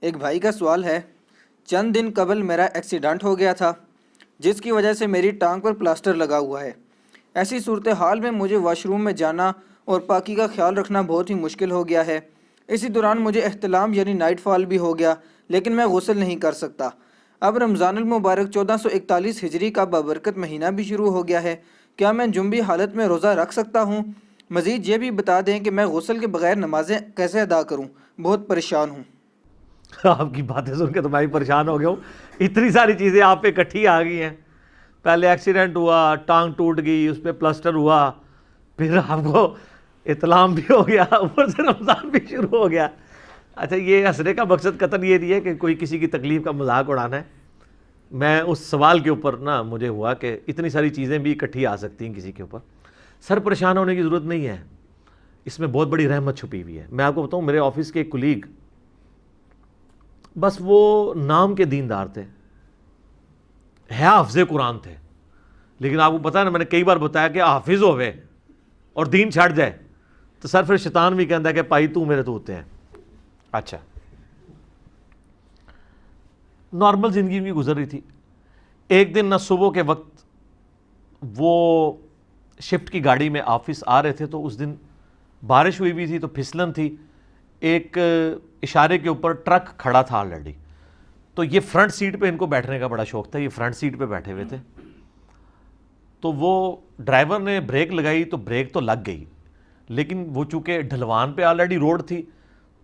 ایک بھائی کا سوال ہے، چند دن قبل میرا ایکسیڈنٹ ہو گیا تھا جس کی وجہ سے میری ٹانگ پر پلاسٹر لگا ہوا ہے۔ ایسی صورتحال میں مجھے واش روم میں جانا اور پاکی کا خیال رکھنا بہت ہی مشکل ہو گیا ہے۔ اسی دوران مجھے احتلام یعنی نائٹ فال بھی ہو گیا، لیکن میں غسل نہیں کر سکتا۔ اب رمضان المبارک 1441 ہجری کا بابرکت مہینہ بھی شروع ہو گیا ہے۔ کیا میں جنبی حالت میں روزہ رکھ سکتا ہوں؟ مزید یہ بھی بتا دیں کہ میں غسل کے بغیر نمازیں کیسے ادا کروں؟ بہت پریشان ہوں۔ آپ کی باتیں سن کے تو میں بھی پریشان ہو گیا ہوں، اتنی ساری چیزیں آپ پہ اکٹھی آ گئی ہیں۔ پہلے ایکسیڈنٹ ہوا، ٹانگ ٹوٹ گئی، اس پہ پلسٹر ہوا، پھر آپ کو اطلام بھی ہو گیا، اوپر سے رمضان بھی شروع ہو گیا۔ اچھا، یہ ہنسنے کا مقصد قطعاً یہ نہیں ہے کہ کوئی کسی کی تکلیف کا مذاق اڑانا ہے۔ میں اس سوال کے اوپر مجھے ہوا کہ اتنی ساری چیزیں بھی اکٹھی آ سکتی ہیں کسی کے اوپر۔ سر پریشان ہونے کی ضرورت نہیں ہے، اس میں بہت بڑی رحمت چھپی ہوئی ہے۔ میں آپ کو بتاؤں، میرے آفس کے ایک کلیگ، بس وہ نام کے دیندار تھے، ہے حافظ قرآن تھے، لیکن آپ کو پتا ہے نا، میں نے کئی بار بتایا کہ حافظ ہوئے اور دین چھڑ جائے تو سر پھر شیطان بھی کہتا ہے کہ پائی تو میرے تو ہوتے ہیں۔ اچھا، نارمل زندگی بھی گزر رہی تھی۔ ایک دن صبح کے وقت وہ شفٹ کی گاڑی میں آفس آ رہے تھے، تو اس دن بارش ہوئی بھی تھی تو پھسلن تھی، ایک اشارے کے اوپر ٹرک کھڑا تھا آلریڈی، تو یہ فرنٹ سیٹ پہ ان کو بیٹھنے کا بڑا شوق تھا، یہ فرنٹ سیٹ پہ بیٹھے ہوئے تھے۔ تو وہ ڈرائیور نے بریک لگائی تو بریک تو لگ گئی، لیکن وہ چونکہ ڈھلوان پہ آلریڈی روڈ تھی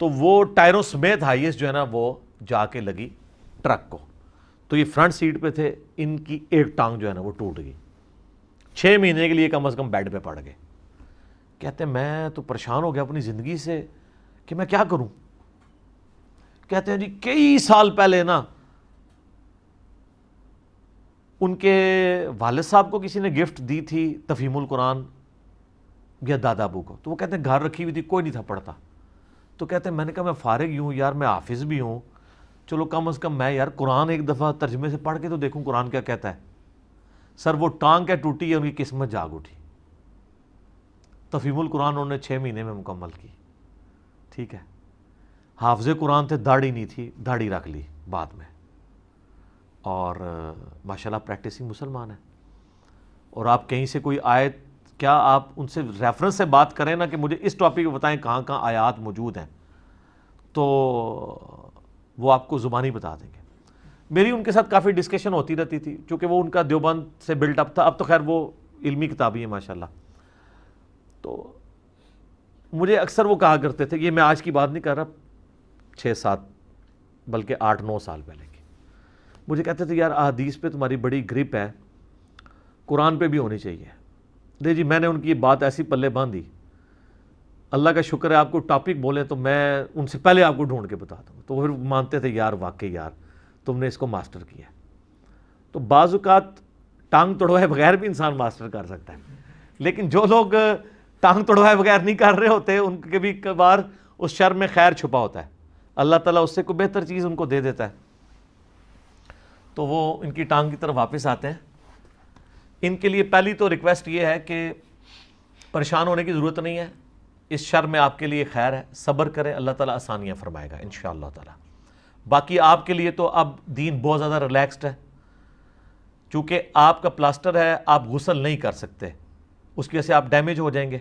تو وہ ٹائروں سمیت ہائیسٹ جو ہے نا وہ جا کے لگی ٹرک کو۔ تو یہ فرنٹ سیٹ پہ تھے، ان کی ایک ٹانگ جو ہے نا وہ ٹوٹ گئی، 6 مہینے کے لیے کم از کم بیڈ پہ پڑ گئے۔ کہتے ہیں میں تو پریشان ہو گیا اپنی زندگی سے کہ میں کیا کروں۔ کہتے ہیں جی کئی سال پہلے ان کے والد صاحب کو کسی نے گفٹ دی تھی تفہیم القرآن یا دادا ابو کو، تو وہ کہتے ہیں گھر رکھی ہوئی تھی، کوئی نہیں تھا پڑھتا۔ تو کہتے ہیں میں نے کہا میں فارغ ہی ہوں یار، میں حافظ بھی ہوں، چلو کم از کم میں یار قرآن ایک دفعہ ترجمے سے پڑھ کے تو دیکھوں قرآن کیا کہتا ہے۔ سر وہ ٹانگ کیا ٹوٹی ہے، ان کی قسمت جاگ اٹھی۔ تفہیم القرآن انہوں نے 6 مہینے میں مکمل کی، ٹھیک ہے۔ حافظ قرآن تھے، داڑھی نہیں تھی، داڑھی رکھ لی بعد میں، اور ماشاءاللہ پریکٹسنگ مسلمان ہیں۔ اور آپ کہیں سے کوئی آیت، کیا آپ ان سے ریفرنس سے بات کریں نا کہ مجھے اس ٹاپک پہ بتائیں کہاں کہاں آیات موجود ہیں، تو وہ آپ کو زبانی بتا دیں گے۔ میری ان کے ساتھ کافی ڈسکشن ہوتی رہتی تھی، چونکہ وہ ان کا دیوبند سے بلٹ اپ تھا، اب تو خیر وہ علمی کتابی ہیں ماشاءاللہ۔ تو مجھے اکثر وہ کہا کرتے تھے، یہ میں آج کی بات نہیں کر رہا، 6-7 بلکہ 8-9 سال پہلے کی، مجھے کہتے تھے یار احادیث پہ تمہاری بڑی گرپ ہے، قرآن پہ بھی ہونی چاہیے۔ دے جی میں نے ان کی یہ بات ایسی پلے باندھی، اللہ کا شکر ہے آپ کو ٹاپک بولیں تو میں ان سے پہلے آپ کو ڈھونڈ کے بتا دوں، تو پھر مانتے تھے یار واقعی یار تم نے اس کو ماسٹر کیا ہے۔ تو بعض اوقات ٹانگ توڑوائے بغیر بھی انسان ماسٹر کر سکتا ہے، لیکن جو لوگ ٹانگ توڑوائے بغیر نہیں کر رہے ہوتے ان کے بھی کئی بار اس شر میں خیر چھپا ہوتا ہے، اللہ تعالیٰ اس سے کوئی بہتر چیز ان کو دے دیتا ہے۔ تو وہ ان کی ٹانگ کی طرف واپس آتے ہیں۔ ان کے لیے پہلی تو ریکویسٹ یہ ہے کہ پریشان ہونے کی ضرورت نہیں ہے، اس شر میں آپ کے لیے خیر ہے، صبر کریں، اللہ تعالیٰ آسانیاں فرمائے گا انشاءاللہ تعالیٰ۔ باقی آپ کے لیے تو اب دین بہت زیادہ ریلیکسڈ ہے، چونکہ آپ کا پلاسٹر ہے، آپ غسل نہیں کر سکتے، اس کی وجہ سے آپ ڈیمیج ہو جائیں گے،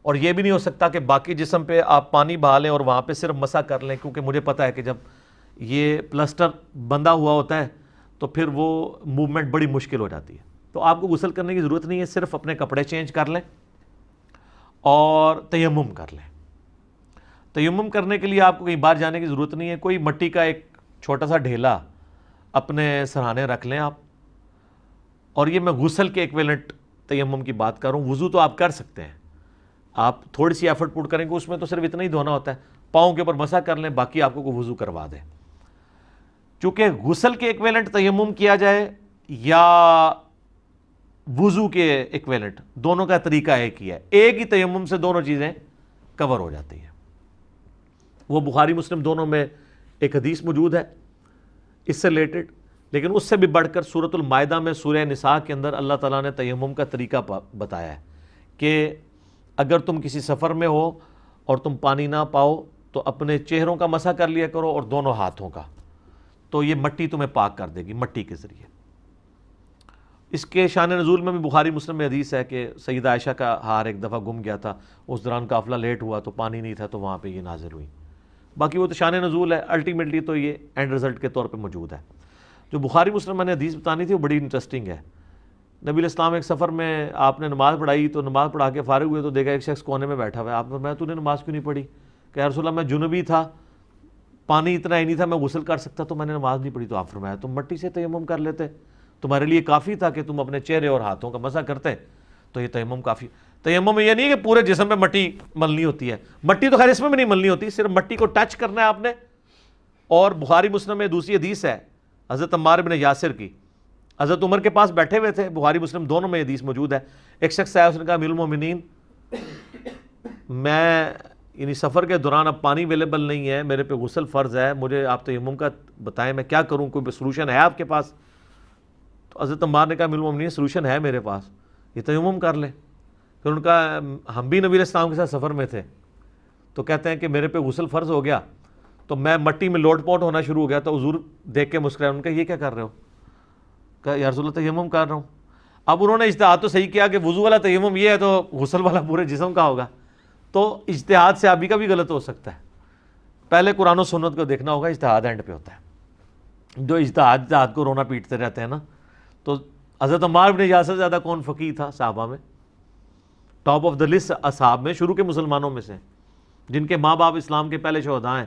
اور یہ بھی نہیں ہو سکتا کہ باقی جسم پہ آپ پانی بہا لیں اور وہاں پہ صرف مسح کر لیں، کیونکہ مجھے پتہ ہے کہ جب یہ پلاسٹر بندھا ہوا ہوتا ہے تو پھر وہ موومنٹ بڑی مشکل ہو جاتی ہے۔ تو آپ کو غسل کرنے کی ضرورت نہیں ہے، صرف اپنے کپڑے چینج کر لیں اور تیمم کر لیں۔ تیمم کرنے کے لیے آپ کو کہیں باہر جانے کی ضرورت نہیں ہے، کوئی مٹی کا ایک چھوٹا سا ڈھیلا اپنے سرہانے رکھ لیں آپ، اور یہ میں غسل کے ایکویلنٹ تیمم کی بات کر رہا ہوں۔ وضو تو آپ کر سکتے ہیں، آپ تھوڑی سی ایفرٹ پٹ کریں گے، اس میں تو صرف اتنا ہی دھونا ہوتا ہے، پاؤں کے اوپر مسح کر لیں، باقی آپ کو کوئی وضو کروا دیں۔ چونکہ غسل کے ایکویلنٹ تیمم کیا جائے یا وضو کے ایکویلنٹ، دونوں کا طریقہ ایک ہی ہے، ایک ہی تیمم سے دونوں چیزیں کور ہو جاتی ہیں۔ وہ بخاری مسلم دونوں میں ایک حدیث موجود ہے اس سے ریلیٹڈ، لیکن اس سے بھی بڑھ کر سورۃ المائدہ میں سورہ نساء کے اندر اللہ تعالیٰ نے تیمم کا طریقہ بتایا ہے کہ اگر تم کسی سفر میں ہو اور تم پانی نہ پاؤ تو اپنے چہروں کا مسح کر لیا کرو اور دونوں ہاتھوں کا، تو یہ مٹی تمہیں پاک کر دے گی مٹی کے ذریعے۔ اس کے شان نزول میں بھی بخاری مسلم میں حدیث ہے کہ سیدہ عائشہ کا ہار ایک دفعہ گم گیا تھا، اس دوران قافلہ لیٹ ہوا تو پانی نہیں تھا، تو وہاں پہ یہ نازل ہوئی۔ باقی وہ تو شان نزول ہے، الٹیمیٹلی تو یہ اینڈ رزلٹ کے طور پہ موجود ہے۔ جو بخاری مسلم میں نے حدیث بتانی تھی وہ بڑی انٹرسٹنگ ہے۔ نبی علیہ السلام ایک سفر میں آپ نے نماز پڑھائی، تو نماز پڑھا کے فارغ ہوئے تو دیکھا ایک شخص کونے میں بیٹھا ہوا ہے۔ آپ نے فرمایا تو نے نماز کیوں نہیں پڑھی؟ کہ یا رسول اللہ میں جنبی تھا، پانی اتنا ہی نہیں تھا میں غسل کر سکتا، تو میں نے نماز نہیں پڑھی۔ تو آپ فرمایا تم مٹی سے تیمم کر لیتے، تمہارے لیے کافی تھا کہ تم اپنے چہرے اور ہاتھوں کا مسح کرتے، تو یہ تیمم کافی۔ تیمم یہ نہیں ہے کہ پورے جسم پہ مٹی ملنی ہوتی ہے، مٹی تو خیر اس میں بھی نہیں ملنی ہوتی، صرف مٹی کو ٹچ کرنا ہے آپ نے۔ اور بخاری مسلم میں دوسری حدیث ہے حضرت عمار بن یاسر کی، حضرت عمر کے پاس بیٹھے ہوئے تھے، بخاری مسلم دونوں میں حدیث موجود ہے۔ ایک شخص آیا، اس نے کہا امیر المومنین میں یعنی سفر کے دوران اب پانی اویلیبل نہیں ہے، میرے پہ غسل فرض ہے، مجھے آپ تیمم کا بتائیں میں کیا کروں، کوئی سولوشن ہے آپ کے پاس؟ تو حضرت عمار نے کہا امیر المومنین سولوشن ہے میرے پاس، یہ تیمم کر لیں۔ پھر ان کا ہم بھی نبی علیہ السلام کے ساتھ سفر میں تھے، تو کہتے ہیں کہ میرے پہ غسل فرض ہو گیا تو میں مٹی میں لوٹ پوٹ ہونا شروع ہو گیا، تو حضور دیکھ کے مسکرائے، ان کا یہ کیا کر رہے ہو؟ کہا یا رسول اللہ تیمم کر رہا ہوں۔ اب انہوں نے اجتہاد تو صحیح کیا کہ وضو والا تیمم یہ ہے تو غسل والا پورے جسم کا ہوگا، تو اجتہاد سے ابھی کا بھی غلط ہو سکتا ہے۔ پہلے قرآن و سنت کو دیکھنا ہوگا، اجتہاد اینڈ پہ ہوتا ہے۔ جو اجتہاد کو رونا پیٹتے رہتے ہیں نا، تو حضرت عمار بن یاسر زیادہ کون فقیہ تھا صحابہ میں؟ ٹاپ آف دا لسٹ اصحاب میں، شروع کے مسلمانوں میں سے، جن کے ماں باپ اسلام کے پہلے شہداء ہیں۔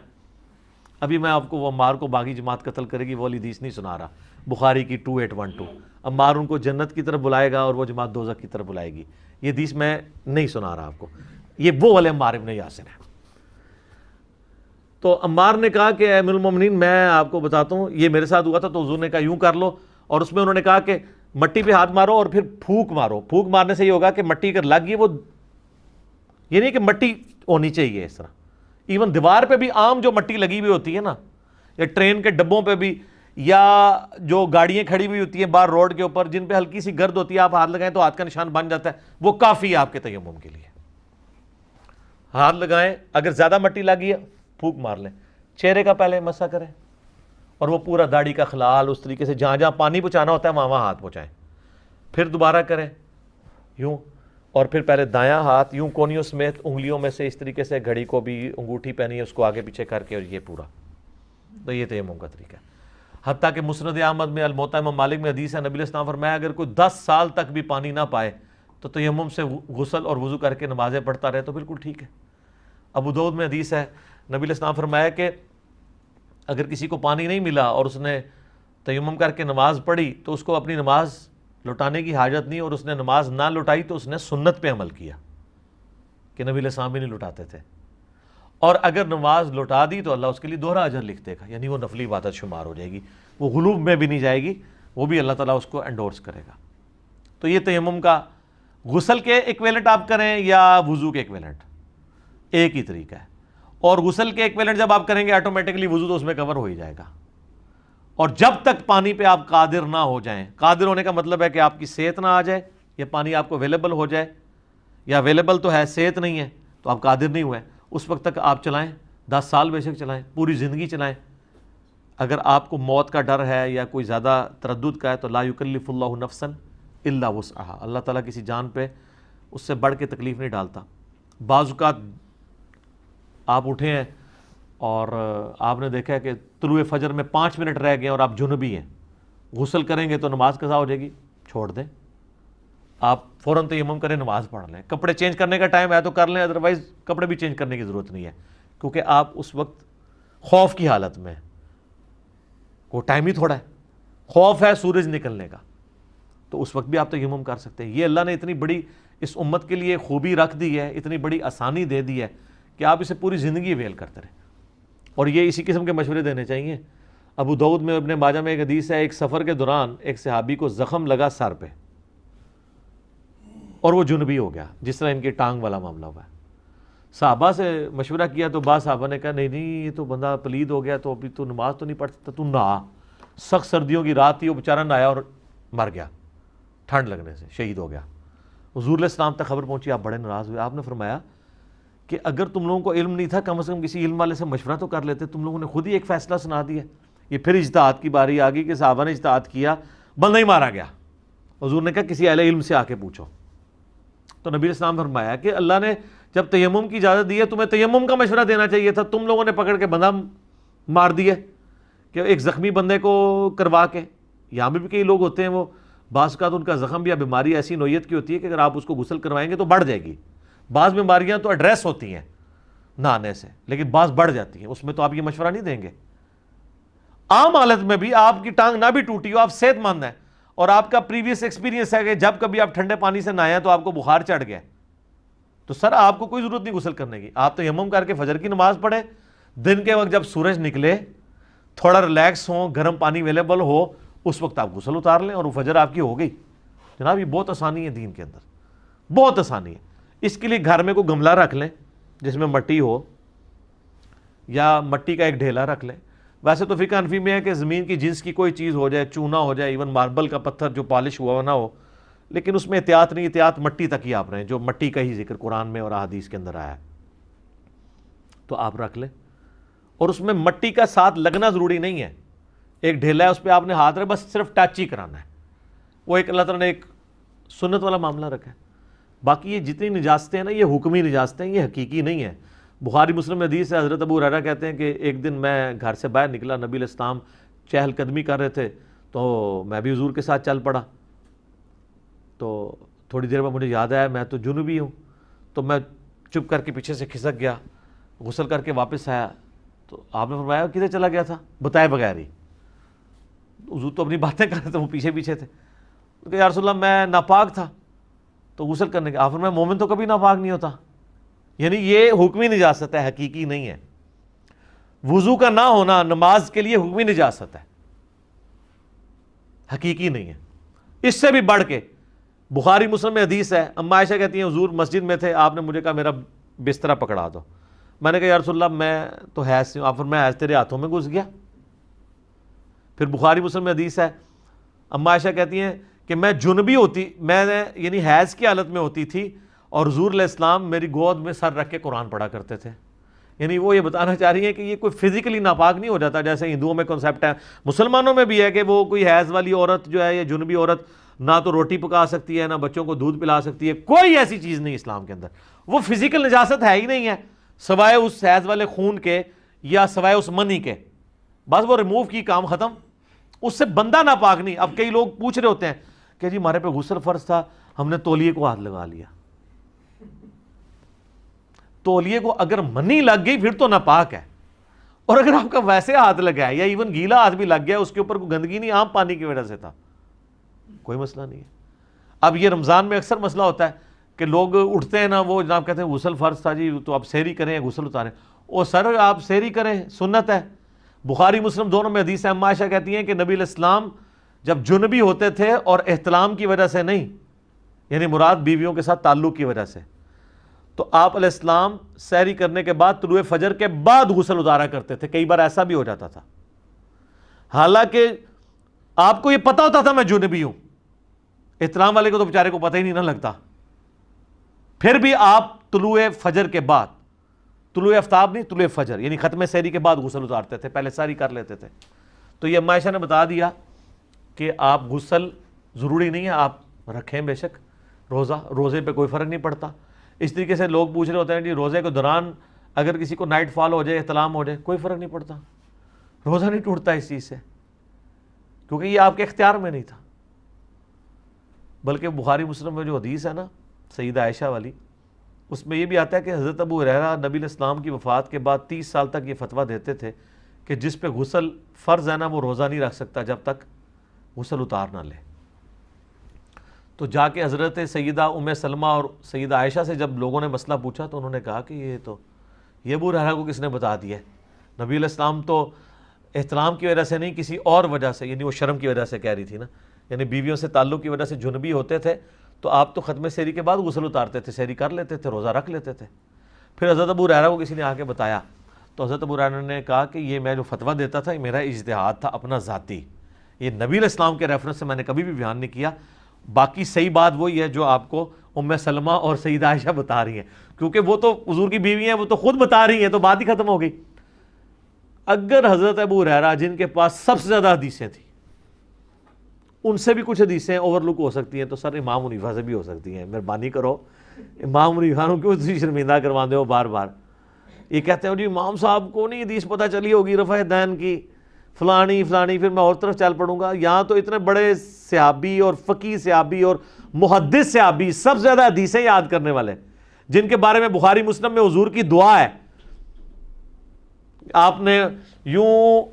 ابھی میں آپ کو وہ عمار کو باغی جماعت قتل کرے گی وہ والی حدیث نہیں سنا رہا، بخاری کی 2812، عمار ان کو جنت کی طرف بلائے گا اور وہ جماعت دوزخ کی طرف بلائے گی، یہ حدیث میں نہیں سنا رہا آپ کو، یہ وہ والے عمار بن یاسر ہیں۔ تو عمار نے کہا کہ اے امیر المومنین میں آپ کو بتاتا ہوں یہ میرے ساتھ ہوا تھا، تو حضور نے کہا یوں کر لو، اور اس میں انہوں نے کہا کہ مٹی پہ ہاتھ مارو اور پھر پھونک مارو۔ پھونک مارنے سے یہ ہوگا کہ مٹی اگر لگ گئی، وہ یہ نہیں کہ مٹی ہونی چاہیے اس طرح، ایون دیوار پہ بھی عام جو مٹی لگی ہوئی ہوتی ہے نا، یا ٹرین کے ڈبوں پہ بھی، یا جو گاڑیاں کھڑی ہوئی ہوتی ہیں باہر روڈ کے اوپر جن پہ ہلکی سی گرد ہوتی ہے، آپ ہاتھ لگائیں تو ہاتھ کا نشان بن جاتا ہے، وہ کافی ہے آپ کے تیمم کے لیے۔ ہاتھ لگائیں، اگر زیادہ مٹی لگی ہے پھونک مار لیں، چہرے کا پہلے مسح کریں، اور وہ پورا داڑھی کا خلال اس طریقے سے جہاں جہاں پانی پہنچانا ہوتا ہے وہاں وہاں ہاتھ پہنچائیں، پھر دوبارہ کریں یوں، اور پھر پہلے دایاں ہاتھ یوں کونیوں سمیت انگلیوں میں سے اس طریقے سے، گھڑی کو بھی انگوٹھی پہنی ہے اس کو آگے پیچھے کر کے، اور یہ پورا، تو یہ تیمم کا طریقہ ہے۔ حتیٰ کہ مسند احمد میں الموطا امام مالک میں حدیث ہے، نبی علیہ السلام فرمایا اگر کوئی 10 سال تک بھی پانی نہ پائے تو تیمم سے غسل اور وضو کر کے نمازیں پڑھتا رہے تو بالکل ٹھیک ہے۔ ابو داؤد میں حدیث ہے، نبی علیہ السلام فرمایا کہ اگر کسی کو پانی نہیں ملا اور اس نے تیمم کر کے نماز پڑھی تو اس کو اپنی نماز لوٹانے کی حاجت نہیں، اور اس نے نماز نہ لوٹائی تو اس نے سنت پہ عمل کیا کہ نبی علیہ السلام بھی نہیں لوٹاتے تھے، اور اگر نماز لوٹا دی تو اللہ اس کے لیے دوہرا اجر لکھ دے گا، یعنی وہ نفلی عبادت شمار ہو جائے گی، وہ غلوب میں بھی نہیں جائے گی، وہ بھی اللہ تعالیٰ اس کو انڈورس کرے گا۔ تو یہ تیمم کا غسل کے ایکویلنٹ آپ کریں یا وضو کے ایکویلنٹ، ایک ہی طریقہ ہے، اور غسل کے ایکویلنٹ جب آپ کریں گے آٹومیٹکلی وضو تو اس میں کور ہو ہی جائے گا۔ اور جب تک پانی پہ آپ قادر نہ ہو جائیں، قادر ہونے کا مطلب ہے کہ آپ کی صحت نہ آ جائے، یا پانی آپ کو اویلیبل ہو جائے، یا اویلیبل تو ہے صحت نہیں ہے تو آپ قادر نہیں ہوئے، اس وقت تک آپ چلائیں، 10 سال بے شک چلائیں، پوری زندگی چلائیں۔ اگر آپ کو موت کا ڈر ہے یا کوئی زیادہ تردد کا ہے تو لا یکلف اللہ نفسا الا وسعها، اللہ تعالیٰ کسی جان پہ اس سے بڑھ کے تکلیف نہیں ڈالتا۔ بعض اوقات آپ اٹھے ہیں اور آپ نے دیکھا ہے کہ طلوع فجر میں 5 منٹ رہ گئے اور آپ جنبی ہیں، غسل کریں گے تو نماز قضا ہو جائے گی، چھوڑ دیں، آپ فوراً تیمم کریں، نماز پڑھ لیں۔ کپڑے چینج کرنے کا ٹائم ہے تو کر لیں، ادروائز کپڑے بھی چینج کرنے کی ضرورت نہیں ہے، کیونکہ آپ اس وقت خوف کی حالت میں، وہ ٹائم ہی تھوڑا ہے، خوف ہے سورج نکلنے کا، تو اس وقت بھی آپ تیمم کر سکتے ہیں۔ یہ اللہ نے اتنی بڑی اس امت کے لیے خوبی رکھ دی ہے، اتنی بڑی آسانی دے دی ہے کہ آپ اسے پوری زندگی ویل کرتے رہیں، اور یہ اسی قسم کے مشورے دینے چاہیے۔ ابو داؤد میں ابن ماجہ میں ایک حدیث ہے، ایک سفر کے دوران ایک صحابی کو زخم لگا سر پہ اور وہ جنبی ہو گیا، جس طرح ان کی ٹانگ والا معاملہ ہوا ہے۔ صحابہ سے مشورہ کیا تو بعض صحابہ نے کہا نہیں یہ تو بندہ پلید ہو گیا، تو ابھی تو نماز تو نہیں پڑھ سکتا، تو نہا، سخت سردیوں کی رات تھی، وہ بیچارہ نہایا اور مر گیا ٹھنڈ لگنے سے، شہید ہو گیا۔ حضور علیہ السلام تک خبر پہنچی، آپ بڑے ناراض ہوئے، آپ نے فرمایا کہ اگر تم لوگوں کو علم نہیں تھا کم از کم کسی علم والے سے مشورہ تو کر لیتے. تم لوگوں نے خود ہی ایک فیصلہ سنا دیا. یہ پھر اجتہاد کی باری آ گئی کہ صحابہ نے اجتہاد کیا, بندہ ہی مارا گیا. حضور نے کہا کسی اہل علم سے آ کے پوچھو. تو نبی علیہ السلام فرمایا کہ اللہ نے جب تیمم کی اجازت دی ہے تمہیں تیمم کا مشورہ دینا چاہیے تھا, تم لوگوں نے پکڑ کے بندہ مار دیا کہ ایک زخمی بندے کو کروا کے. یہاں بھی کئی لوگ ہوتے ہیں وہ بعض اوقات ان کا زخم یا بیماری ایسی نوعیت کی ہوتی ہے کہ اگر آپ اس کو غسل کروائیں گے تو بڑھ جائے گی. بعض بیماریاں تو ایڈریس ہوتی ہیں نہانے سے, لیکن بعض بڑھ جاتی ہیں, اس میں تو آپ یہ مشورہ نہیں دیں گے. عام حالت میں بھی آپ کی ٹانگ نہ بھی ٹوٹی ہو, آپ صحت مند ہیں اور آپ کا پریویس ایکسپیرینس ہے کہ جب کبھی آپ ٹھنڈے پانی سے نہائے تو آپ کو بخار چڑھ گیا, تو سر آپ کو کوئی ضرورت نہیں غسل کرنے کی. آپ تیمم کر کے فجر کی نماز پڑھیں, دن کے وقت جب سورج نکلے تھوڑا ریلیکس ہوں, گرم پانی اویلیبل ہو, اس وقت آپ غسل اتار لیں اور وہ فجر آپ کی ہو گئی. جناب یہ بہت آسانی ہے دین کے اندر, بہت آسانی ہے. اس کے لیے گھر میں کوئی گملہ رکھ لیں جس میں مٹی ہو, یا مٹی کا ایک ڈھیلا رکھ لیں. ویسے تو فقہ حنفی میں ہے کہ زمین کی جنس کی کوئی چیز ہو جائے, چونا ہو جائے, ایون ماربل کا پتھر جو پالش ہوا نہ ہو, لیکن اس میں احتیاط نہیں, احتیاط مٹی تک ہی آپ رہیں, جو مٹی کا ہی ذکر قرآن میں اور احادیث کے اندر آیا ہے, تو آپ رکھ لیں. اور اس میں مٹی کا ساتھ لگنا ضروری نہیں ہے, ایک ڈھیلا ہے اس پہ آپ نے ہاتھ رکھ, بس صرف ٹچ ہی کرانا ہے. وہ ایک اللہ تعالیٰ نے ایک سنت والا معاملہ رکھا ہے. باقی یہ جتنی نجاستیں ہیں نا, یہ حکمی نجاستیں, یہ حقیقی نہیں ہیں. بخاری مسلم حدیث ہے, حضرت ابو ہریرہ کہتے ہیں کہ ایک دن میں گھر سے باہر نکلا, نبی علیہ السلام چہل قدمی کر رہے تھے, تو میں بھی حضور کے ساتھ چل پڑا. تو تھوڑی دیر میں مجھے یاد آیا میں تو جنوبی ہوں, تو میں چپ کر کے پیچھے سے کھسک گیا, غسل کر کے واپس آیا. تو آپ نے فرمایا کدھر چلا گیا تھا بتائے بغیر ہی؟ حضور تو اپنی باتیں کر رہے تھے, وہ پیچھے پیچھے تھے. کہ یا رسول اللہ میں ناپاک تھا تو غسل کرنے کے. آپ فرمایا مومن تو کبھی ناپاک نہیں ہوتا. یعنی یہ حکمی نجاست ہے, حقیقی نہیں ہے. وضو کا نہ ہونا نماز کے لیے حکمی نجاست ہے, حقیقی نہیں ہے. اس سے بھی بڑھ کے بخاری مسلم میں حدیث ہے, اما عائشہ کہتی ہیں حضور مسجد میں تھے, آپ نے مجھے کہا میرا بسترا پکڑا دو. میں نے کہا یا رسول اللہ میں تو حیض سے ہوں. آپ فرمایا حیض تیرے ہاتھوں میں گھس گیا. پھر بخاری مسلم میں حدیث ہے, اما عائشہ کہتی ہیں کہ میں جنبی ہوتی, میں یعنی حیض کی حالت میں ہوتی تھی, اور حضور علیہ السلام میری گود میں سر رکھ کے قرآن پڑھا کرتے تھے. یعنی وہ یہ بتانا چاہ رہی ہیں کہ یہ کوئی فزیکلی ناپاک نہیں ہو جاتا جیسے ہندوؤں میں کنسیپٹ ہے, مسلمانوں میں بھی ہے کہ وہ کوئی حیض والی عورت جو ہے, یا جنبی عورت نہ تو روٹی پکا سکتی ہے, نہ بچوں کو دودھ پلا سکتی ہے. کوئی ایسی چیز نہیں اسلام کے اندر. وہ فزیکل نجاست ہے ہی نہیں ہے, سوائے اس حیض والے خون کے یا سوائے اس منی کے, بس وہ ریموو کی, کام ختم. اس سے بندہ ناپاک نہیں. اب کئی لوگ پوچھ رہے ہوتے ہیں کہ جی ہمارے پہ غسل فرض تھا, ہم نے تولیے کو ہاتھ لگا لیا. تولیے کو اگر منی لگ گئی پھر تو ناپاک ہے, اور اگر آپ کا ویسے ہاتھ لگا ہے یا ایون گیلا ہاتھ بھی لگ گیا, اس کے اوپر کوئی گندگی نہیں, عام پانی کی وجہ سے تھا, کوئی مسئلہ نہیں ہے. اب یہ رمضان میں اکثر مسئلہ ہوتا ہے کہ لوگ اٹھتے ہیں نا, وہ جناب کہتے ہیں غسل فرض تھا جی, تو آپ سحری کریں یا غسل اتاریں. او سر آپ سحری کریں, سنت ہے. بخاری مسلم دونوں میں حدیث ہے, اما عائشہ کہتی ہیں کہ نبی علیہ السلام جب جنبی ہوتے تھے, اور احتلام کی وجہ سے نہیں, یعنی مراد بیویوں کے ساتھ تعلق کی وجہ سے, تو آپ علیہ السلام سحری کرنے کے بعد طلوع فجر کے بعد غسل اتارا کرتے تھے. کئی بار ایسا بھی ہو جاتا تھا, حالانکہ آپ کو یہ پتا ہوتا تھا میں جنبی ہوں. احترام والے کو تو بیچارے کو پتہ ہی نہیں نہ لگتا, پھر بھی آپ طلوع فجر کے بعد, طلوع آفتاب نہیں طلوع فجر یعنی ختم سحری کے بعد غسل اتارتے تھے, پہلے سحری کر لیتے تھے. تو یہ اما عائشہ نے بتا دیا کہ آپ غسل ضروری نہیں ہے, آپ رکھیں بے شک, روزے پہ کوئی فرق نہیں پڑتا. اس طریقے سے لوگ پوچھ رہے ہوتے ہیں جی روزے کے دوران اگر کسی کو نائٹ فال ہو جائے, احتلام ہو جائے, کوئی فرق نہیں پڑتا, روزہ نہیں ٹوٹتا اس چیز سے, کیونکہ یہ آپ کے اختیار میں نہیں تھا. بلکہ بخاری مسلم میں جو حدیث ہے نا سیدہ عائشہ والی, اس میں یہ بھی آتا ہے کہ حضرت ابو ہریرہ نبی علیہ السلام کی وفات کے بعد 30 سال تک یہ فتویٰ دیتے تھے کہ جس پہ غسل فرض ہے نا وہ روزہ نہیں رکھ سکتا جب تک غسل اتار نہ لے. تو جا کے حضرت سیدہ ام سلمہ اور سیدہ عائشہ سے جب لوگوں نے مسئلہ پوچھا تو انہوں نے کہا کہ یہ ابو ہریرہ کو کس نے بتا دیا ہے, نبی علیہ السلام تو احترام کی وجہ سے نہیں کسی اور وجہ سے, یعنی وہ شرم کی وجہ سے کہہ رہی تھی نا, یعنی بیویوں سے تعلق کی وجہ سے جنبی ہوتے تھے, تو آپ تو ختم سحری کے بعد غسل اتارتے تھے, سحری کر لیتے تھے, روزہ رکھ لیتے تھے. پھر حضرت ابو ہریرہ کو کسی نے آ کے بتایا, تو حضرت ابو ہریرہ نے کہا کہ یہ میں جو فتویٰ دیتا تھا یہ میرا اجتہاد تھا اپنا ذاتی, یہ نبی علیہ السلام کے ریفرنس سے میں نے کبھی بھی بیان نہیں کیا. باقی صحیح بات وہی ہے جو آپ کو ام سلمہ اور سیدہ عائشہ بتا رہی ہیں. کیونکہ وہ تو حضور کی بیوی ہیں, وہ تو خود بتا رہی ہیں, تو بات ہی ختم ہو گئی. اگر حضرت ابو ہریرہ جن کے پاس سب سے زیادہ حدیثیں تھیں, ان سے بھی کچھ حدیثیں اوور لک ہو سکتی ہیں, تو سر امام حنیفہ سے بھی ہو سکتی ہیں. مہربانی کرو, امام حنیفہ کو کیوں تسی شرمندہ کروا دے ہو بار بار. یہ کہتے ہو جی امام صاحب کو نہیں حدیث پتہ چلی ہوگی رفع دین کی, فلانی فلانی, پھر میں اور طرف چل پڑوں گا. یہاں تو اتنے بڑے صحابی اور فقیہ صحابی اور محدث صحابی, سب سے زیادہ حدیثیں یاد کرنے والے, جن کے بارے میں بخاری مسلم میں حضور کی دعا ہے, آپ نے یوں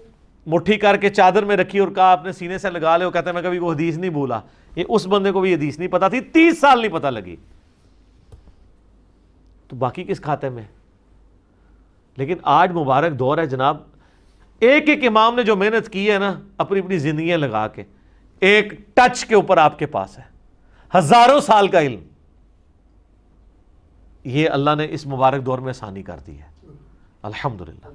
مٹھی کر کے چادر میں رکھی اور کہا آپ نے سینے سے لگا لے, وہ کہتے ہیں میں کبھی وہ حدیث نہیں بھولا. یہ اس بندے کو بھی حدیث نہیں پتا تھی, 30 سال نہیں پتا لگی, تو باقی کس کھاتے میں. لیکن آج مبارک دور ہے جناب, ایک ایک امام نے جو محنت کی ہے نا اپنی اپنی زندگیاں لگا کے, ایک ٹچ کے اوپر آپ کے پاس ہے ہزاروں سال کا علم. یہ اللہ نے اس مبارک دور میں آسانی کر دی ہے الحمدللہ.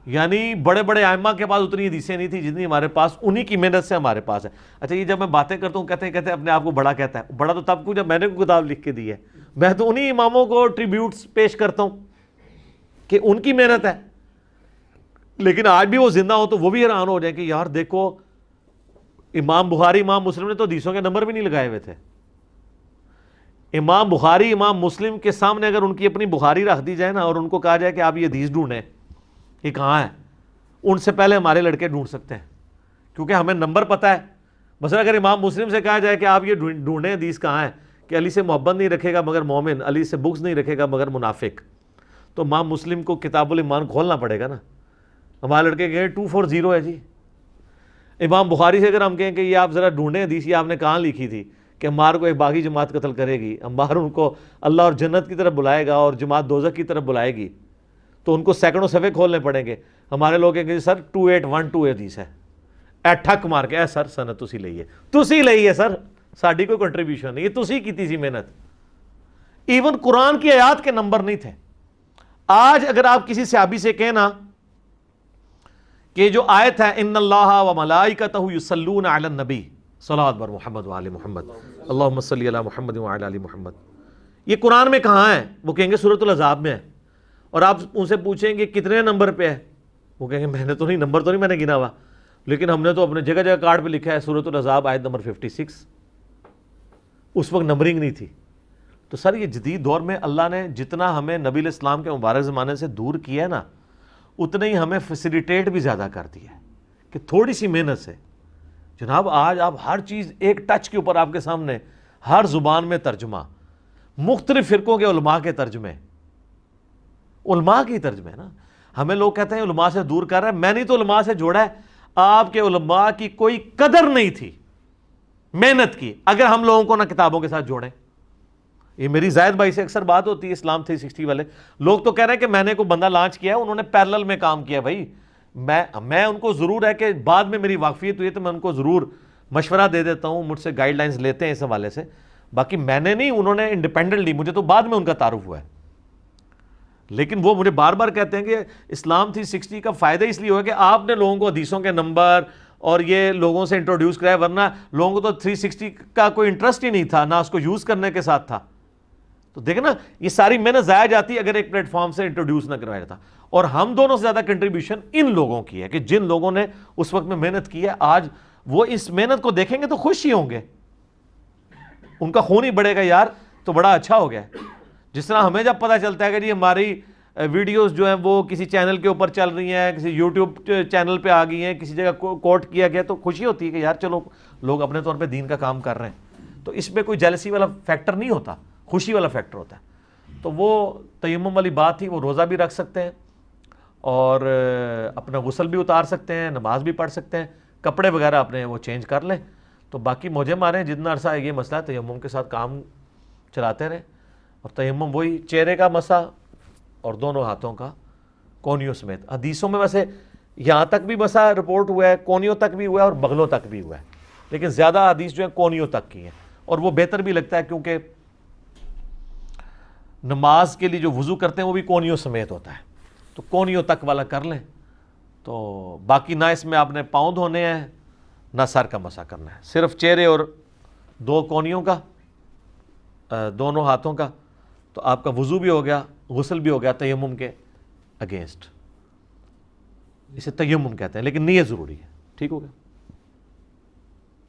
یعنی بڑے بڑے ائمہ کے پاس اتنی حدیثیں نہیں تھی جتنی ہمارے پاس, انہی کی محنت سے ہمارے پاس ہے. اچھا یہ جب میں باتیں کرتا ہوں کہتے ہیں اپنے آپ کو بڑا کہتا ہے, بڑا تو تب کو جب میں نے کوئی کتاب لکھ کے دی ہے. میں تو انہی اماموں کو ٹریبیوٹس پیش کرتا ہوں کہ ان کی محنت ہے. لیکن آج بھی وہ زندہ ہو تو وہ بھی حیران ہو جائیں کہ یار دیکھو امام بخاری امام مسلم نے تو حدیثوں کے نمبر بھی نہیں لگائے ہوئے تھے. امام بخاری امام مسلم کے سامنے اگر ان کی اپنی بخاری رکھ دی جائے نا اور ان کو کہا جائے کہ آپ یہ حدیث ڈھونڈیں, یہ کہاں ہے, ان سے پہلے ہمارے لڑکے ڈھونڈ سکتے ہیں, کیونکہ ہمیں نمبر پتہ ہے. مثلا اگر امام مسلم سے کہا جائے کہ آپ یہ ڈھونڈیں حدیث کہاں ہے, کہ علی سے محبت نہیں رکھے گا مگر مومن, علی سے بغض نہیں رکھے گا مگر منافق, تو امام مسلم کو کتاب الایمان کھولنا پڑے گا نا. ہمارے لڑکے کہیں 240 ہے جی. امام بخاری سے اگر ہم کہیں کہ یہ آپ ذرا ڈھونڈیں حدیث, یہ آپ نے کہاں لکھی تھی کہ عمار کو ایک باغی جماعت قتل کرے گی, عمار ان کو اللہ اور جنت کی طرف بلائے گا اور جماعت دوزخ کی طرف بلائے گی, تو ان کو سینکڑوں صفحے کھولنے پڑیں گے. ہمارے لوگ کہیں گے سر 2812 حدیث ہے, اے ٹھک مار کے, اے سر سند تسی لئی ہے سر, ساڈی کوئی کنٹریبیوشن نہیں, یہ تسی کیتی سی محنت. ایون قرآن کی آیات کے نمبر نہیں تھے. آج اگر آپ کسی صحابی سے کہنا کہ جو آیت ہے ان اللہ و ملائکتہ یصلون علی النبی, صلوات بر محمد و آل محمد, اللہم صلی علی محمد و آل محمد, یہ قرآن میں کہاں ہے؟ وہ کہیں گے سورۃ الاحزاب میں ہے. اور آپ ان سے پوچھیں گے کتنے نمبر پہ ہے, وہ کہیں گے میں نے تو نہیں, نمبر تو نہیں میں نے گنا ہوا, لیکن ہم نے تو اپنے جگہ جگہ کارڈ پہ لکھا ہے سورۃ الاحزاب آیت نمبر 56. اس وقت نمبرنگ نہیں تھی. تو سر یہ جدید دور میں اللہ نے جتنا ہمیں نبی علیہ السلام کے مبارک زمانے سے دور کیا ہے نا, اتنا ہی ہمیں فیسیلیٹیٹ بھی زیادہ کر دیا ہے کہ تھوڑی سی محنت سے جناب آج آپ ہر چیز ایک ٹچ کے اوپر آپ کے سامنے, ہر زبان میں ترجمہ, مختلف فرقوں کے علماء کے ترجمے, علماء کی ترجمے نا. ہمیں لوگ کہتے ہیں علماء سے دور کر رہا ہے, میں نہیں تو علماء سے جوڑا ہے. آپ کے علماء کی کوئی قدر نہیں تھی محنت کی اگر ہم لوگوں کو نہ کتابوں کے ساتھ جوڑیں. یہ میری زائد بھائی سے اکثر بات ہوتی ہے, اسلام 360 والے لوگ تو کہہ رہے ہیں کہ میں نے کوئی بندہ لانچ کیا ہے, انہوں نے پیرلل میں کام کیا. بھائی میں ان کو ضرور ہے کہ بعد میں میری واقفیت ہوئی ہے تو میں ان کو ضرور مشورہ دے دیتا ہوں, مجھ سے گائیڈ لائنز لیتے ہیں اس حوالے سے. باقی میں نے نہیں, انہوں نے انڈیپینڈنٹلی, مجھے تو بعد میں ان کا تعارف ہوا ہے. لیکن وہ مجھے بار بار کہتے ہیں کہ اسلام 360 کا فائدہ اس لیے ہوا کہ آپ نے لوگوں کو حدیثوں کے نمبر اور یہ لوگوں سے انٹروڈیوس کرایا, ورنہ لوگوں کو تو 360 کا کوئی انٹرسٹ ہی نہیں تھا, نہ اس کو یوز کرنے کے ساتھ تھا. تو دیکھیں نا یہ ساری محنت ضائع جاتی اگر ایک پلیٹ فارم سے انٹروڈیوس نہ کروایا جاتا. اور ہم دونوں سے زیادہ کنٹریبیوشن ان لوگوں کی ہے کہ جن لوگوں نے اس وقت میں محنت کی ہے, آج وہ اس محنت کو دیکھیں گے تو خوش ہی ہوں گے, ان کا خون ہی بڑھے گا یار تو بڑا اچھا ہو گیا. جس طرح ہمیں جب پتہ چلتا ہے کہ جی ہماری ویڈیوز جو ہیں وہ کسی چینل کے اوپر چل رہی ہیں, کسی یوٹیوب چینل پہ آ گئی ہیں, کسی جگہ کوٹ کیا گیا, تو خوشی ہوتی ہے کہ یار چلو لوگ اپنے طور پہ دین کا کام کر رہے ہیں. تو اس میں کوئی جیلسی والا فیکٹر نہیں ہوتا, خوشی والا فیکٹر ہوتا ہے. تو وہ تیمم والی بات تھی, وہ روزہ بھی رکھ سکتے ہیں اور اپنا غسل بھی اتار سکتے ہیں, نماز بھی پڑھ سکتے ہیں, کپڑے وغیرہ اپنے وہ چینج کر لیں. تو باقی موجے ماریں, جتنا عرصہ یہ مسئلہ ہے تیمم کے ساتھ کام چلاتے رہیں. اور تیمم وہی چہرے کا مسا اور دونوں ہاتھوں کا کونیوں سمیت. حدیثوں میں ویسے یہاں تک بھی مسا رپورٹ ہوا ہے, کونیوں تک بھی ہوا ہے اور بغلوں تک بھی ہوا ہے, لیکن زیادہ حدیث جو ہے کونیوں تک کی ہیں. اور وہ بہتر بھی لگتا ہے کیونکہ نماز کے لیے جو وضو کرتے ہیں وہ بھی کونیوں سمیت ہوتا ہے, تو کونیوں تک والا کر لیں. تو باقی نہ اس میں آپ نے پاؤں دھونے ہیں نہ سر کا مسا کرنا ہے, صرف چہرے اور دو کونیوں کا, دونوں ہاتھوں کا. تو تو آپ کا وضو بھی ہو گیا، غسل بھی ہو گیا تیمم کے اگینسٹ، اسے تیمم کہتے ہیں، لیکن نیت ضروری ہے، ٹھیک ہو گیا.